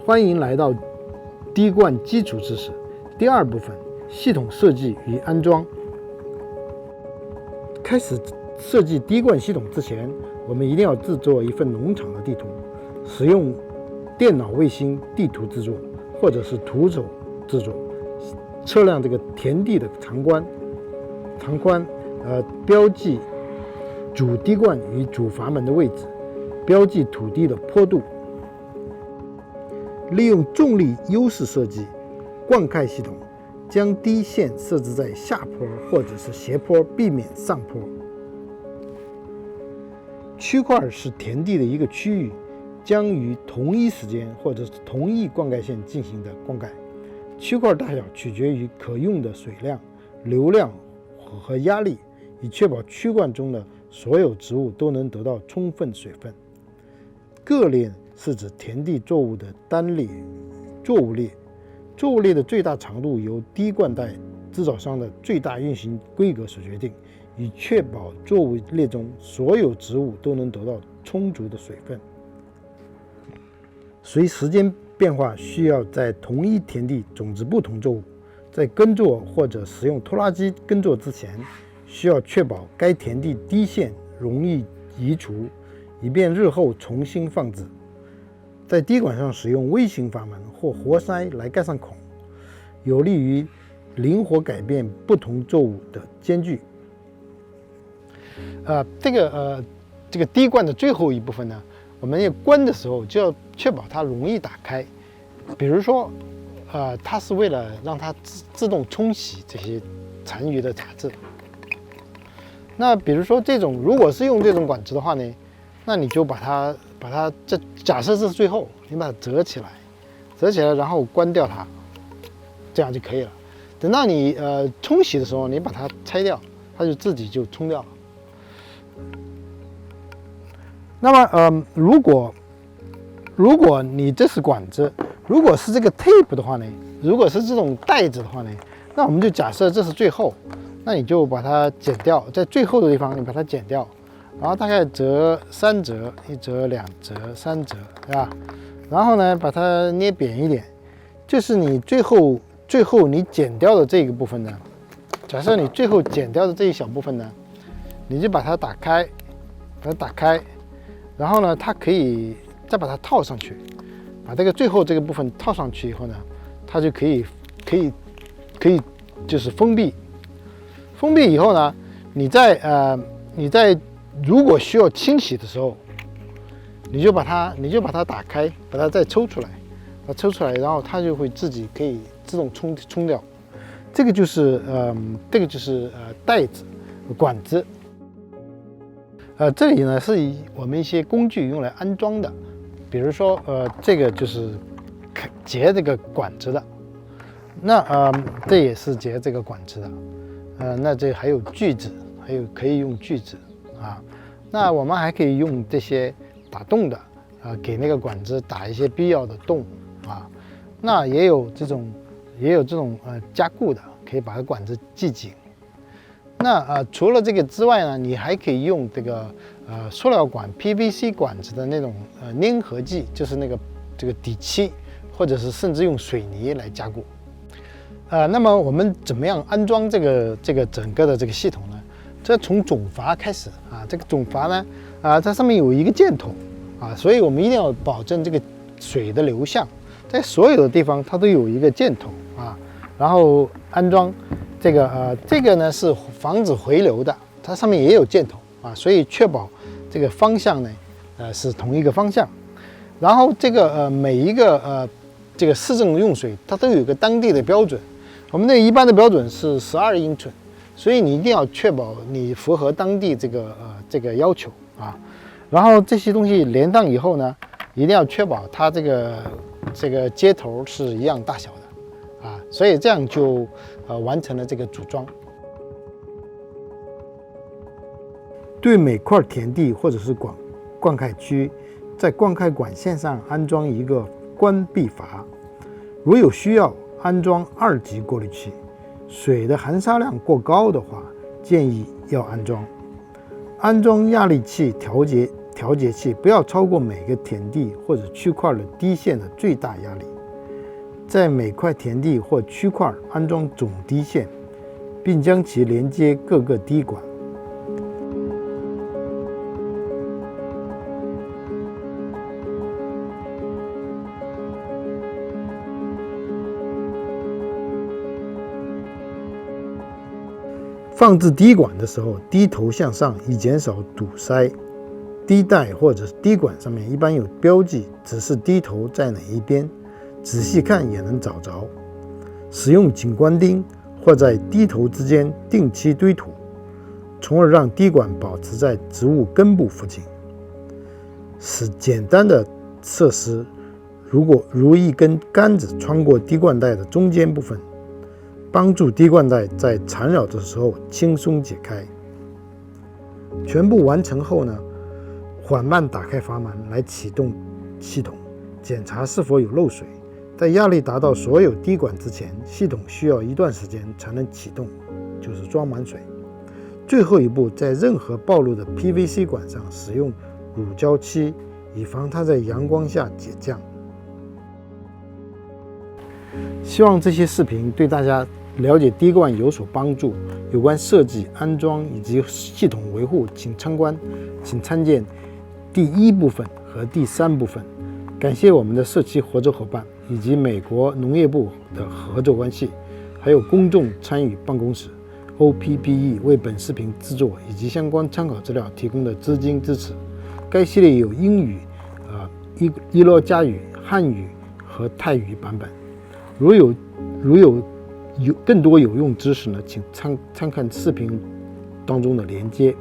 欢迎来到滴灌基础知识第二部分：系统设计与安装。开始设计滴灌系统之前，我们一定要制作一份农场的地图，使用电脑卫星地图制作，或者是徒手制作，测量这个田地的长宽，标记主滴灌与主阀门的位置，标记土地的坡度。利用重力优势设计灌溉系统，将滴线设置在下坡或者是斜坡，避免上坡。区块是田地的一个区域，将于同一时间或者是同一灌溉线进行的灌溉。区块大小取决于可用的水量、流量和压力，以确保区块中的所有植物都能得到充分水分。个列是指田地作物的单列作物列，作物列的最大长度由滴灌带制造商的最大运行规格所决定，以确保作物列中所有植物都能得到充足的水分。随时间变化，需要在同一田地种植不同作物。在耕作或者使用拖拉机耕作之前，需要确保该田地滴线容易移除，以便日后重新放置。在滴管上使用微型阀门或活塞来盖上孔，有利于灵活改变不同作物的间距。这个滴灌的最后一部分呢，我们要关的时候就要确保它容易打开。比如说，它是为了让它自动冲洗这些残余的杂质。那比如说如果是用这种管子的话呢，那你就把它假设是最后，你把它折起来，然后关掉它，这样就可以了。等到你冲洗的时候，你把它拆掉，它就自己就冲掉了。那么如果你这是管子，如果是这个 tape 的话呢，如果是这种带子的话呢，那我们就假设这是最后，那你就把它剪掉，在最后的地方你把它剪掉，然后大概折3折、1折、2折、3折，对吧？然后呢，把它捏扁一点，就是你最后你剪掉的这个部分呢，假设你最后剪掉的这一小部分呢，你就把它打开，然后呢，它可以再把它套上去，把这个最后这个部分套上去以后呢，它就可以就是封闭以后呢，你在如果需要清洗的时候，你就把它打开，把它再抽出来，然后它就会自己可以自动冲掉。这个就是带子管子。这里呢是我们一些工具用来安装的，比如说这个就是接这个管子的，那这也是接这个管子的，那这还有锯子，可以用锯子啊。那我们还可以用这些打洞的给那个管子打一些必要的洞啊。那也有这种加固的，可以把管子系紧。那除了这个之外呢，你还可以用这个塑料管 PVC 管子的那种粘合剂，就是这个底漆，或者是甚至用水泥来加固。那么我们怎么样安装这个整个的这个系统呢？这从总阀开始啊，这个总阀呢它上面有一个箭头啊，所以我们一定要保证这个水的流向，在所有的地方它都有一个箭头啊，然后安装。这个呢是防止回流的，它上面也有箭头啊，所以确保这个方向呢是同一个方向。然后这个每一个这个市政用水它都有一个当地的标准，我们一般的标准是12英寸，所以你一定要确保你符合当地这个要求啊。然后这些东西连上以后呢，一定要确保它这个接头是一样大小的啊，所以这样就完成了这个组装。对每块田地或者是灌溉区，在灌溉管线上安装一个关闭阀，如有需要安装2级过滤器。水的含沙量过高的话，建议要安装。安装压力器调调节器不要超过每个田地或者区块的滴线的最大压力，在每块田地或区块安装总滴线，并将其连接各个滴管。放置滴管的时候，滴头向上以减少堵塞。滴带或者滴管上面一般有标记，指示滴头在哪一边，仔细看也能找着。使用景观钉或在滴头之间定期堆土，从而让滴管保持在植物根部附近。使简单的设施，如一根杆子穿过滴灌带的中间部分，帮助滴灌带在缠绕的时候轻松解开。全部完成后呢，缓慢打开阀门来启动系统，检查是否有漏水。在压力达到所有滴管之前，系统需要一段时间才能启动，就是装满水。最后一步，在任何暴露的 PVC 管上使用乳胶漆，以防它在阳光下解降。希望这些视频对大家了解滴灌有所帮助。有关设计、安装以及系统维护，请参见第1部分和第3部分。感谢我们的社区合作伙伴以及美国农业部的合作关系，还有公众参与办公室 OPPE 为本视频制作以及相关参考资料提供的资金支持。该系列有英语、伊洛加语、汉语和泰语版本。如有更多有用知识呢，请参看视频当中的连接。